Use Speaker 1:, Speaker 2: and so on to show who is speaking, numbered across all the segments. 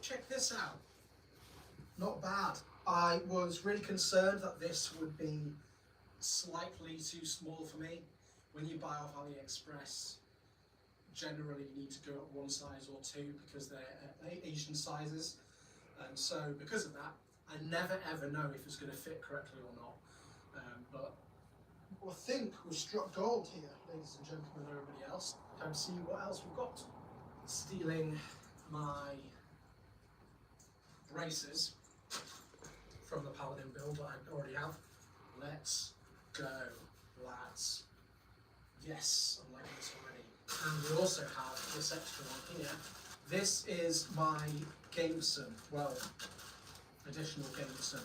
Speaker 1: check this out. Not bad. I was really concerned that this would be slightly too small for me. When you buy off AliExpress, generally you need to go up one size or two because they're Asian sizes. And so because of that, I never ever know if it's going to fit correctly or not. But I think we've struck gold here, ladies and gentlemen, and everybody else. Time to see what else we've got. Stealing my braces from the Paladin build that I already have. Let's go, lads. Yes, I'm liking this already. And we also have this extra one here. This is my Gameson, well, additional Gameson.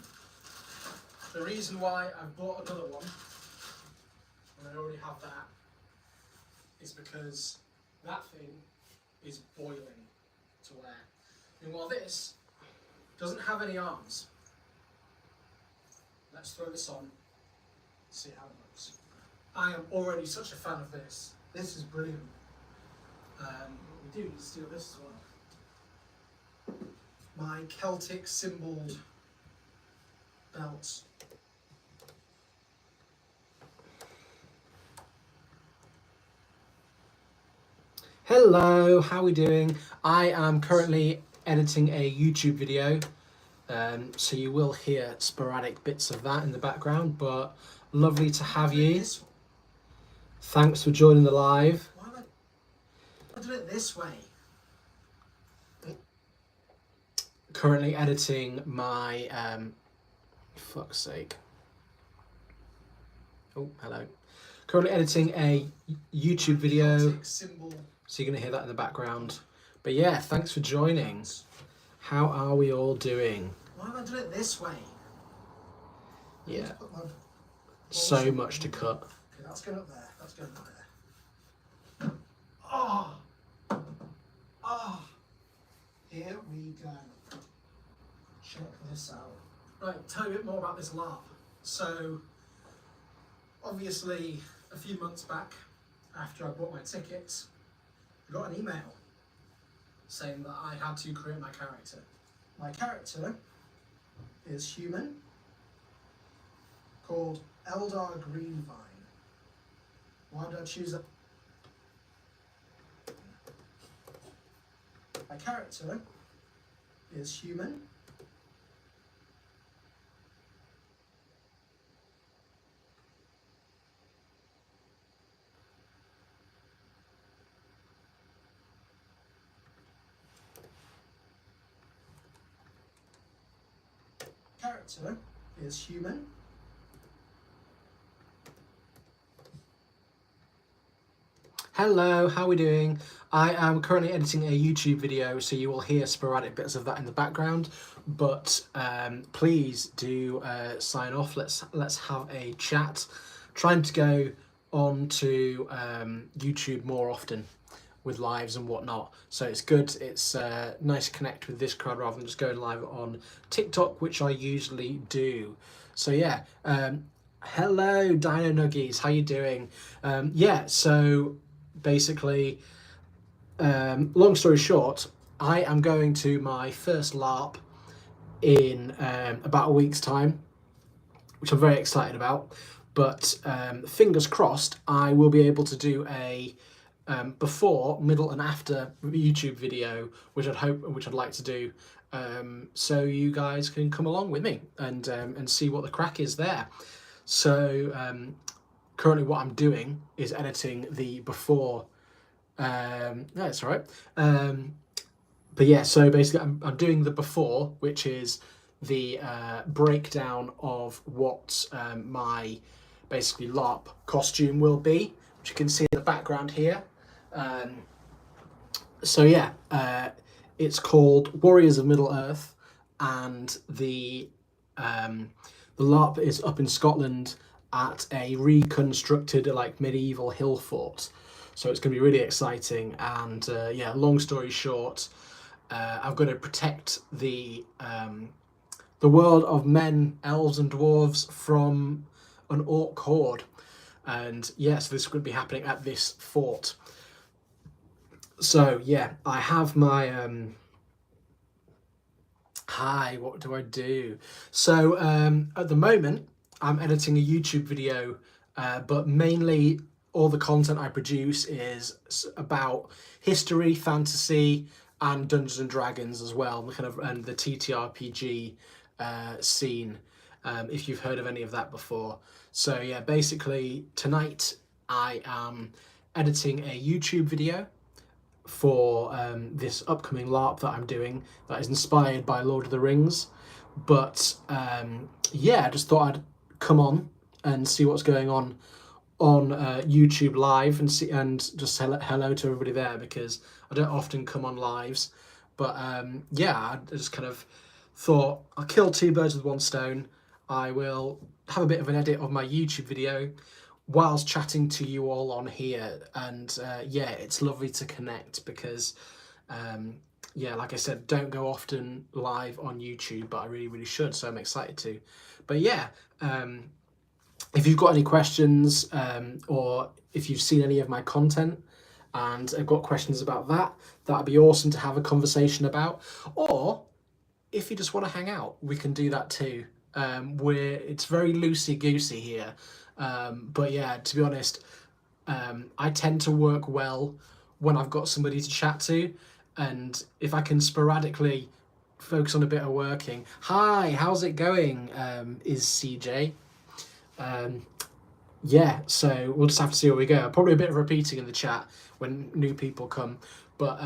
Speaker 1: The reason why I've bought another one, and I already have that, is because that thing is boiling to wear. Meanwhile this doesn't have any arms. Let's throw this on, see how it looks. I am already such a fan of this. This is brilliant. We do need to steal this as well. My Celtic symboled belt. Hello, how are we doing? I am currently editing a YouTube video, so you will hear sporadic bits of that in the background, but lovely to have you. Thanks for joining the live. Why am I doing it this way? Currently editing my, fuck's sake. Oh, hello. Currently editing a YouTube video, so you're going to hear that in the background. But yeah, thanks for joining. How are we all doing? Why am I doing it this way? Yeah. So much to cut. Okay, that's going up there. That's going up there. Oh! Oh! Here we go. Check this out. Right, tell you a bit more about this LARP. So, obviously, a few months back, after I bought my tickets, I got an email saying that I had to create my character. My character is human, called Eldar Greenvine. Why did I choose that? My character is human, Hello, how are we doing? I am currently editing a YouTube video, so you will hear sporadic bits of that in the background, but please do sign off. Let's have a chat. Trying to go on to YouTube more often with lives and whatnot, so it's good. It's nice to connect with this crowd rather than just going live on TikTok, which I usually do. So yeah, hello Dino Nuggies, how you doing? Yeah, so basically, long story short, I am going to my first LARP in about a week's time, which I'm very excited about, but fingers crossed I will be able to do a before, middle and after YouTube video, which I'd like to do, so you guys can come along with me and see what the crack is there. So currently what I'm doing is editing the before. No, it's all right. But yeah, so basically I'm doing the before, which is the breakdown of what my basically LARP costume will be, which you can see in the background here. So yeah, it's called Warriors of Middle Earth, and the LARP is up in Scotland at a reconstructed like medieval hill fort. So it's going to be really exciting, and yeah, long story short, I've got to protect the world of men, elves and dwarves from an orc horde. And yeah, so this is going to be happening at this fort. So yeah, I have my Hi, what do I do? So at the moment, I'm editing a YouTube video, but mainly all the content I produce is about history, fantasy, and Dungeons and Dragons as well, the kind of and the TTRPG scene. If you've heard of any of that before. So yeah, basically tonight I am editing a YouTube video for this upcoming LARP that I'm doing that is inspired by Lord of the Rings. But yeah, I just thought I'd come on and see what's going on YouTube live and see and just say hello to everybody there, because I don't often come on lives. But yeah, I just kind of thought I'll kill two birds with one stone. I will have a bit of an edit of my YouTube video whilst chatting to you all on here, and yeah, it's lovely to connect because yeah, like I said, don't go often live on YouTube, but I really should, so I'm excited to. But yeah, if you've got any questions, or if you've seen any of my content and have got questions about that, that'd be awesome to have a conversation about. Or if you just want to hang out, we can do that too. It's very loosey goosey here. But yeah, to be honest, I tend to work well when I've got somebody to chat to, and if I can sporadically focus on a bit of working. Hi, how's it going? Is CJ? Yeah, so we'll just have to see where we go. Probably a bit of repeating in the chat when new people come, but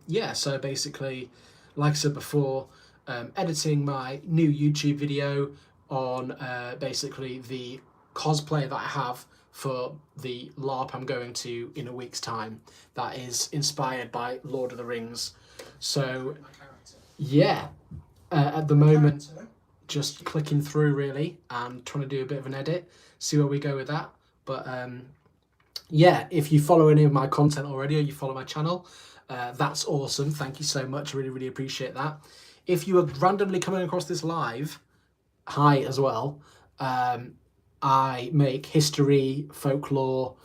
Speaker 1: yeah. So basically, like I said before, editing my new YouTube video on basically the cosplay that I have for the LARP I'm going to in a week's time. That is inspired by Lord of the Rings. So yeah, at the moment, just clicking through really and trying to do a bit of an edit, see where we go with that. But yeah, if you follow any of my content already or you follow my channel, that's awesome. Thank you so much. Really appreciate that. If you are randomly coming across this live, hi as well. I make history, folklore.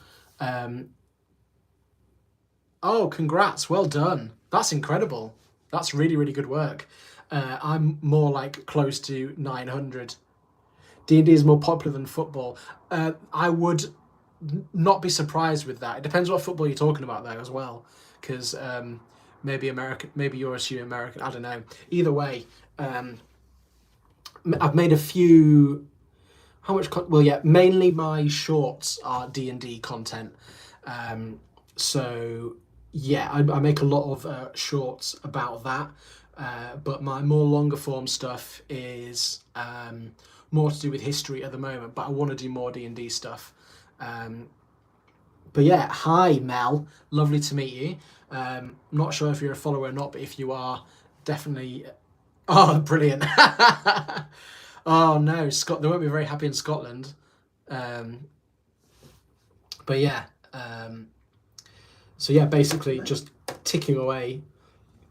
Speaker 1: Oh, congrats. Well done. That's incredible. That's really good work. I'm more like close to 900. D&D is more popular than football. I would not be surprised with that. It depends what football you're talking about though as well, because maybe American, maybe you're assuming American. I don't know. Either way, I've made a few. How much? Well, yeah, mainly my shorts are D&D content. So yeah, I make a lot of shorts about that. But my more longer form stuff is more to do with history at the moment, but I want to do more D&D stuff. But yeah, hi Mel, lovely to meet you. I'm not sure if you're a follower or not, but if you are, definitely. Oh, brilliant. Oh no, they won't be very happy in Scotland. But yeah, so yeah, basically just ticking away,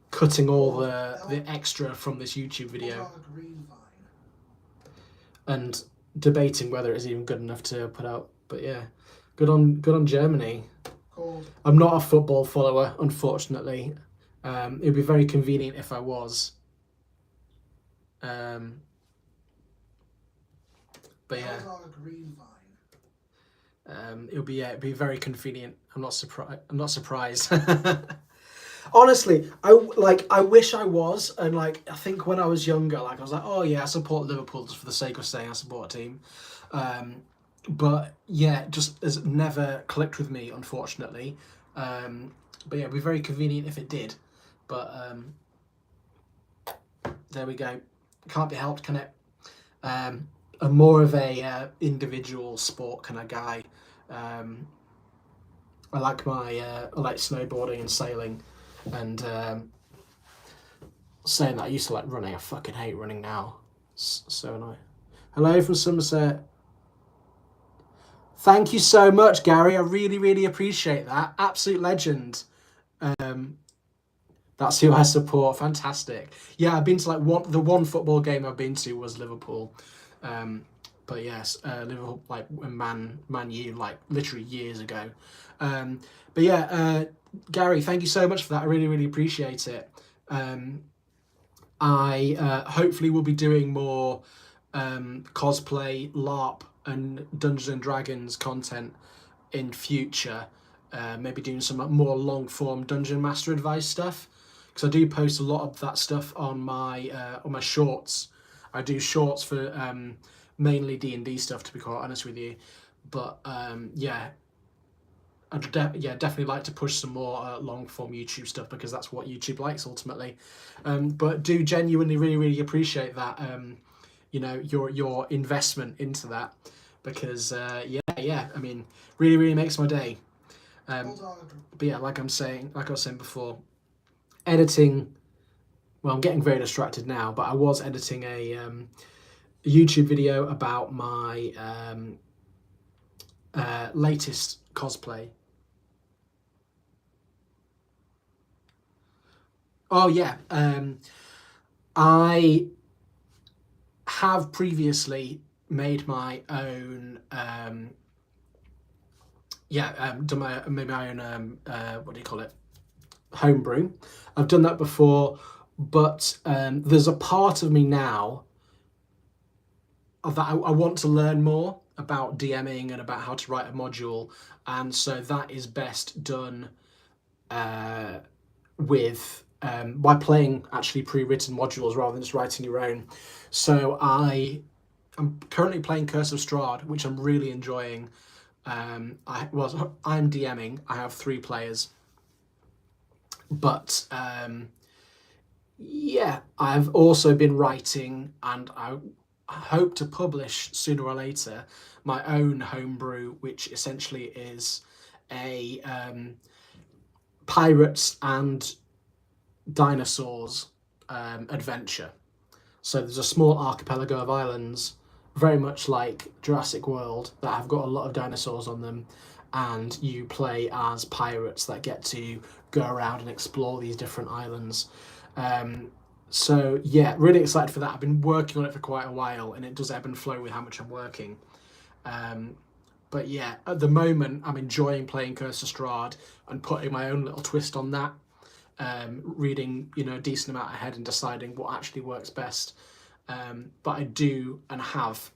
Speaker 1: cutting all the extra from this YouTube video, and debating whether it's even good enough to put out. But yeah, good on Germany. I'm not a football follower, unfortunately. It'd be very convenient if I was. But yeah, it'd be very convenient. I'm not surprised. Honestly, I wish I was, and like I think when I was younger, like I was like, oh yeah, I support Liverpool just for the sake of saying I support a team. But yeah, just has never clicked with me, unfortunately. But yeah, it'd be very convenient if it did. But there we go. Can't be helped, can it? I'm more of a individual sport kind of guy. I like snowboarding and sailing, and saying that I used to like running. I fucking hate running now. So annoying. Hello from Somerset. Thank you so much, Gary. I really appreciate that. Absolute legend. That's who I support. Fantastic. Yeah, I've been to like the one football game I've been to was Liverpool. But yes, Liverpool, like Man U, like literally years ago. But yeah, Gary, thank you so much for that. I really appreciate it. I hopefully will be doing more cosplay, LARP, and Dungeons and Dragons content in future. Maybe doing some more long form Dungeon Master advice stuff, because I do post a lot of that stuff on my shorts. I do shorts for mainly D&D stuff, to be quite honest with you. But yeah, definitely like to push some more long form YouTube stuff, because that's what YouTube likes ultimately. But do genuinely really appreciate that, you know, your investment into that, because yeah, I mean, really makes my day. But yeah, like I was saying before, editing. Well, I'm getting very distracted now, but I was editing a YouTube video about my latest cosplay. Oh yeah, I have previously made my own made my own what do you call it, homebrew. I've done that before, but there's a part of me now that I want to learn more about DMing and about how to write a module, and so that is best done with by playing actually pre-written modules rather than just writing your own. So I'm currently playing Curse of Strahd, which I'm really enjoying. I'm DMing. I have 3 players, but yeah, I've also been writing, and I hope to publish sooner or later my own homebrew, which essentially is a pirates and dinosaurs adventure. So there's a small archipelago of islands, very much like Jurassic World, that have got a lot of dinosaurs on them, and you play as pirates that get to go around and explore these different islands. So yeah, really excited for that. I've been working on it for quite a while, and it does ebb and flow with how much I'm working. But yeah, at the moment, I'm enjoying playing Curse of Strahd and putting my own little twist on that. Reading, you know, a decent amount ahead and deciding what actually works best. But I do and have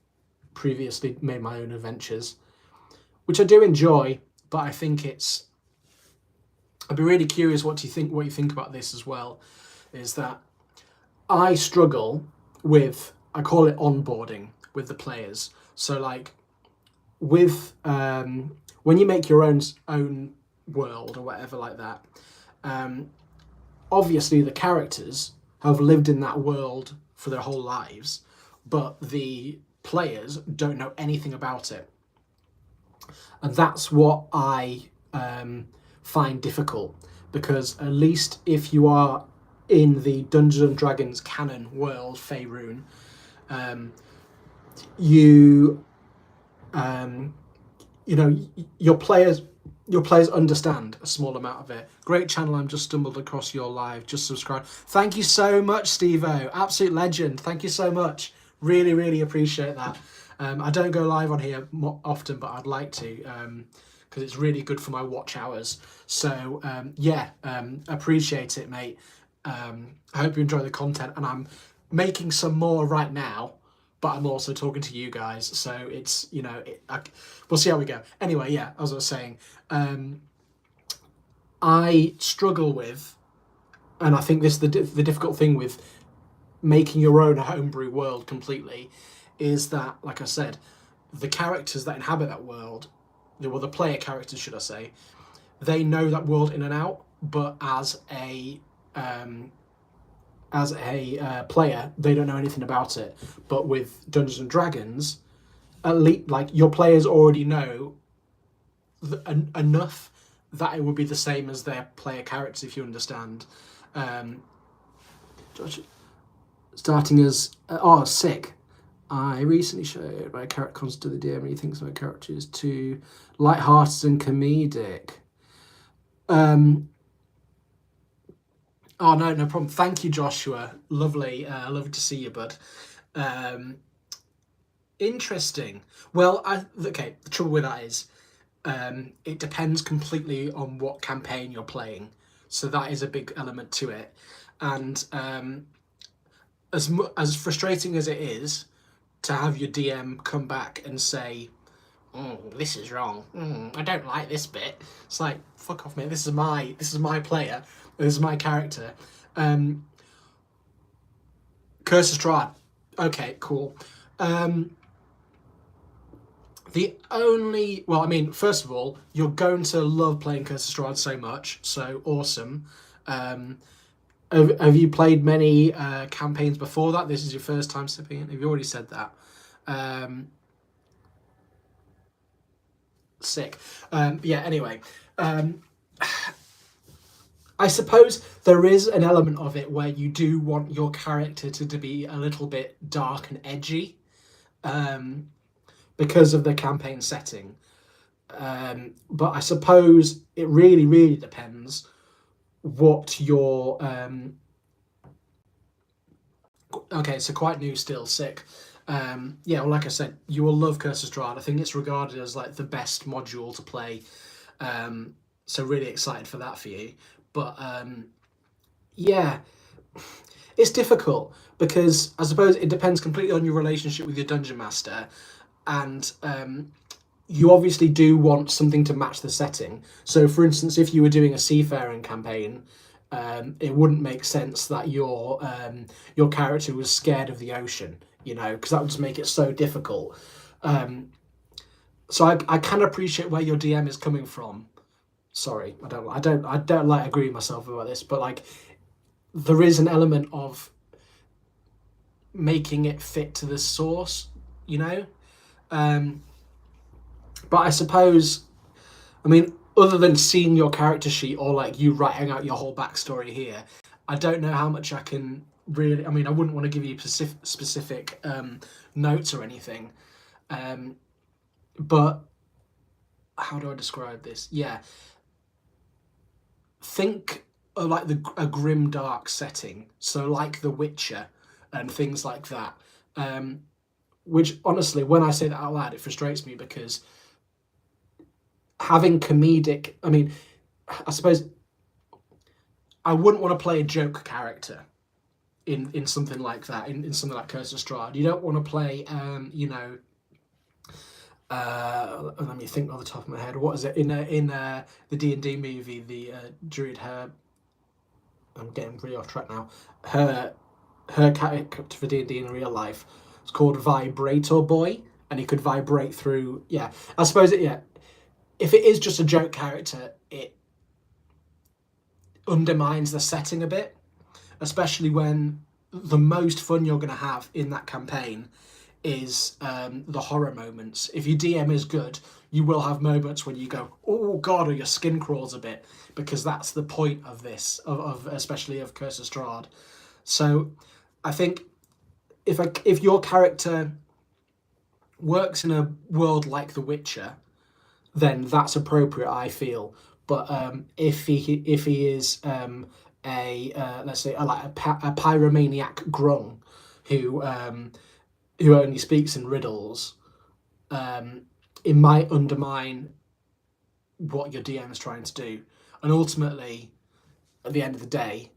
Speaker 1: previously made my own adventures, which I do enjoy. But I think I'd be really curious what you think about this as well. Is that I struggle with, I call it onboarding with the players. So like with when you make your own world or whatever like that, obviously the characters have lived in that world for their whole lives, but the players don't know anything about it. And that's what I find difficult, because at least if you are in the Dungeons and Dragons canon world, Faerun, you you know, your players understand a small amount of it. Great channel, I'm just stumbled across your live, just subscribe. Thank you so much, Steve-O, absolute legend. Thank you so much, really appreciate that. I don't go live on here often, but I'd like to, because it's really good for my watch hours. So yeah, appreciate it, mate. I hope you enjoy the content, and I'm making some more right now, but I'm also talking to you guys, so it's, you know, we'll see how we go. Anyway, yeah, as I was saying, I struggle with, and I think this is the difficult thing with making your own homebrew world completely, is that, like I said, the characters that inhabit that world, well, the player characters, should I say, they know that world in and out, but as a player, they don't know anything about it. But with Dungeons and Dragons, at least, like, your players already know enough that it would be the same as their player characters, if you understand. Starting as sick. I recently showed my character comes to the DM and he thinks my character is too light-hearted and comedic. Oh, no problem. Thank you, Joshua. Lovely. Lovely to see you, bud. Interesting. Well, okay, the trouble with that is it depends completely on what campaign you're playing. So that is a big element to it. And as frustrating as it is to have your DM come back and say, this is wrong. I don't like this bit. It's like, fuck off, mate. This is my player. This is my character. Curse of Strahd. Okay, cool. First of all, you're going to love playing Curse of Strahd so much, so awesome. Have you played many campaigns before that? This is your first time stepping in? Have you already said that? Sick. Anyway. I suppose there is an element of it where you do want your character to be a little bit dark and edgy. Because of the campaign setting. But I suppose it really, really depends what your... Okay, so quite new still, sick. Like I said, you will love Curse of Strahd. I think it's regarded as like the best module to play. So really excited for that for you. But it's difficult because I suppose it depends completely on your relationship with your dungeon master. And you obviously do want something to match the setting. So, for instance, if you were doing a seafaring campaign, it wouldn't make sense that your character was scared of the ocean, because that would just make it so difficult. So I can appreciate where your DM is coming from. Sorry, I don't like agree with myself about this, but like there is an element of making it fit to the source, But I suppose, other than seeing your character sheet or like you writing out your whole backstory here, I don't know how much I can really. I wouldn't want to give you specific notes or anything, but how do I describe this? Yeah, think of like a grim dark setting, so like The Witcher and things like that. Which honestly, when I say that out loud, it frustrates me because having comedic, I suppose I wouldn't want to play a joke character in something like that, in something like Curse of Strahd. You don't want to play, let me think off the top of my head. What is it in the D&D movie? The druid, I'm getting really off track now. Her character for D&D in real life. It's called Vibrator Boy, and he could vibrate through. Yeah, I suppose it. Yeah, if it is just a joke character, it undermines the setting a bit, especially when the most fun you're going to have in that campaign is the horror moments. If your DM is good, you will have moments when you go, "Oh God," or your skin crawls a bit, because that's the point of this, of especially of Curse of Strahd. So, I think if your character works in a world like The Witcher, then that's appropriate, I feel. But if he is let's say a pyromaniac grung who only speaks in riddles, it might undermine what your DM is trying to do. And ultimately, at the end of the day,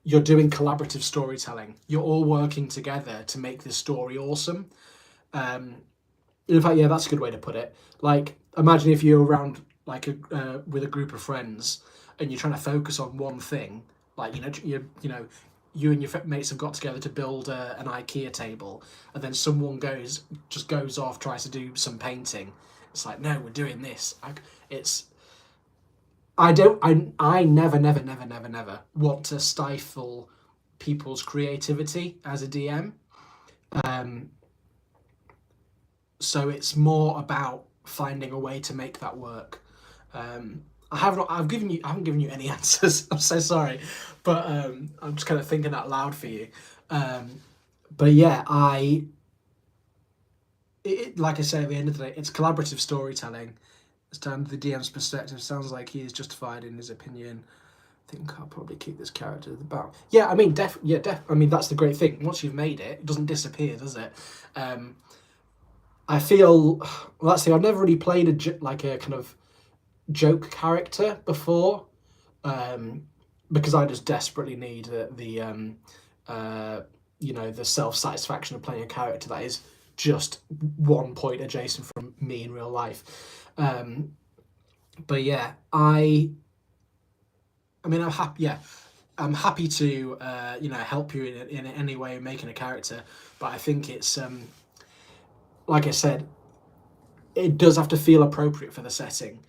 Speaker 1: you're doing collaborative storytelling. You're all working together to make this story awesome. In fact, yeah, that's a good way to put it. Like, imagine if you're around like with a group of friends and you're trying to focus on one thing. Like, you and your mates have got together to build an IKEA table, and then someone goes off, tries to do some painting. It's like, no, we're doing this. I never want to stifle people's creativity as a DM. So it's more about finding a way to make that work. I haven't given you any answers. I'm so sorry, but I'm just kind of thinking out loud for you. But yeah, like I say, at the end of the day, it's collaborative storytelling. It's down to the DM's perspective. Sounds like he is justified in his opinion. I think I'll probably keep this character at the back. Yeah, that's the great thing. Once you've made it, it doesn't disappear, does it? I feel, well, that's the thing. I've never really played a kind of joke character before, because I just desperately need the you know, the self-satisfaction of playing a character that is just 1 point adjacent from me in real life. But yeah, I mean, I'm happy. Yeah, I'm happy to you know, help you in any way making a character. But I think it's like I said, it does have to feel appropriate for the setting,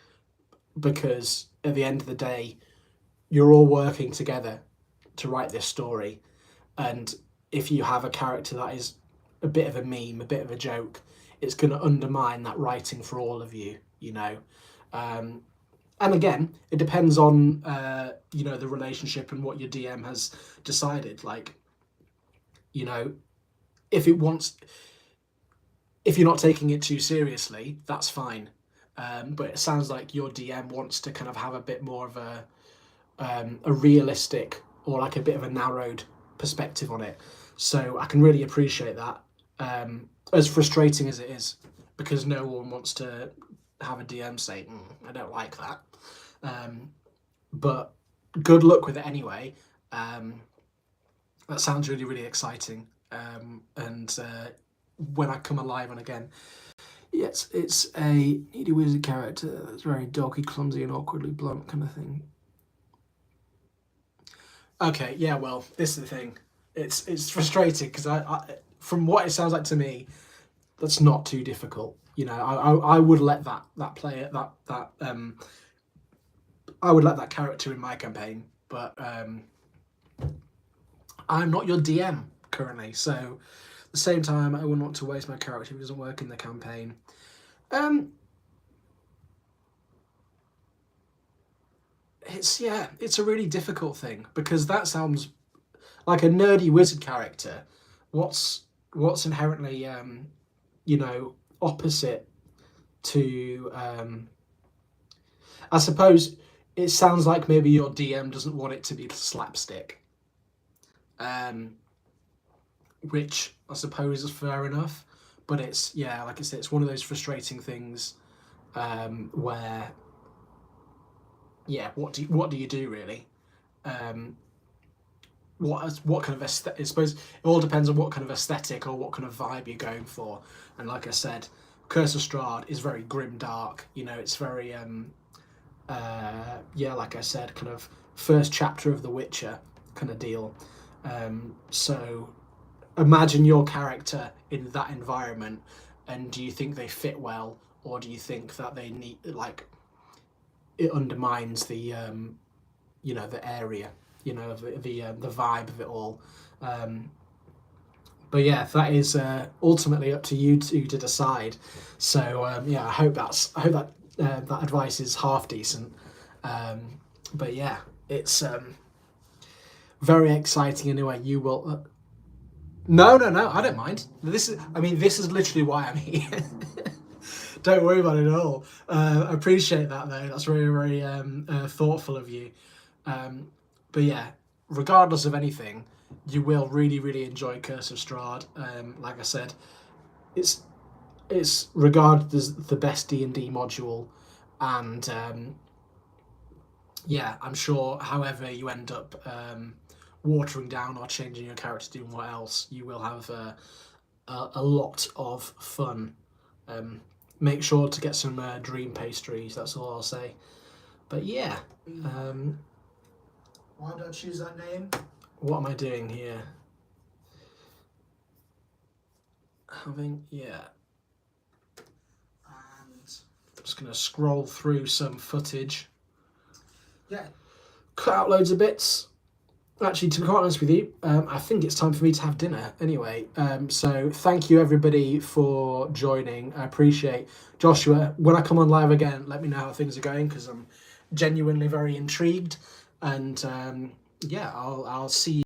Speaker 1: because at the end of the day, you're all working together to write this story, and if you have a character that is a bit of a meme, a bit of a joke, it's going to undermine that writing for all of you, you know. And again, it depends on you know, the relationship and what your DM has decided. Like, you know, if you're not taking it too seriously, that's fine. But it sounds like your DM wants to kind of have a bit more of a realistic, or like a bit of a narrowed perspective on it. So I can really appreciate that. As frustrating as it is, because no one wants to have a DM say, I don't like that. But good luck with it anyway. That sounds really, really exciting. And when I come alive and again, yes, it's a needy wizard character that's very doggy, clumsy, and awkwardly blunt kind of thing. Okay, yeah, well, this is the thing. It's frustrating because I from what it sounds like to me, that's not too difficult. You know, I would let that player that I would let that character in my campaign, but I'm not your DM currently, so at the same time, I wouldn't want to waste my character who doesn't work in the campaign. It's a really difficult thing, because that sounds like a nerdy wizard character. What's inherently you know, opposite to I suppose it sounds like maybe your DM doesn't want it to be slapstick, which I suppose is fair enough. But it's, yeah, like I said, it's one of those frustrating things where, yeah, what do you do really? What kind of aesthetic? I suppose it all depends on what kind of aesthetic or what kind of vibe you're going for. And like I said, Curse of Strahd is very grim dark. You know, it's very yeah, like I said, kind of first chapter of The Witcher kind of deal. So imagine your character in that environment, and do you think they fit well, or do you think that they need, like, it undermines the you know, the area, you know, the vibe of it all. But yeah, that is ultimately up to you two to decide. So yeah, I hope that that advice is half decent. But yeah, it's very exciting anyway. You will. No, I don't mind. This is literally why I'm here. Don't worry about it at all. I appreciate that though. That's very, very thoughtful of you. But yeah, regardless of anything, you will really, really enjoy Curse of Strahd. Like I said, it's regarded as the best D&D module, and yeah, I'm sure however you end up watering down or changing your character, doing what else, you will have a lot of fun. Make sure to get some dream pastries, that's all I'll say. But yeah. Why did I choose that name? What am I doing here? Yeah. And I'm just going to scroll through some footage. Yeah. Cut out loads of bits. Actually, to be quite honest with you, I think it's time for me to have dinner anyway. So thank you everybody for joining. I appreciate. Joshua, when I come on live again, let me know how things are going, because I'm genuinely very intrigued. And yeah, I'll see you.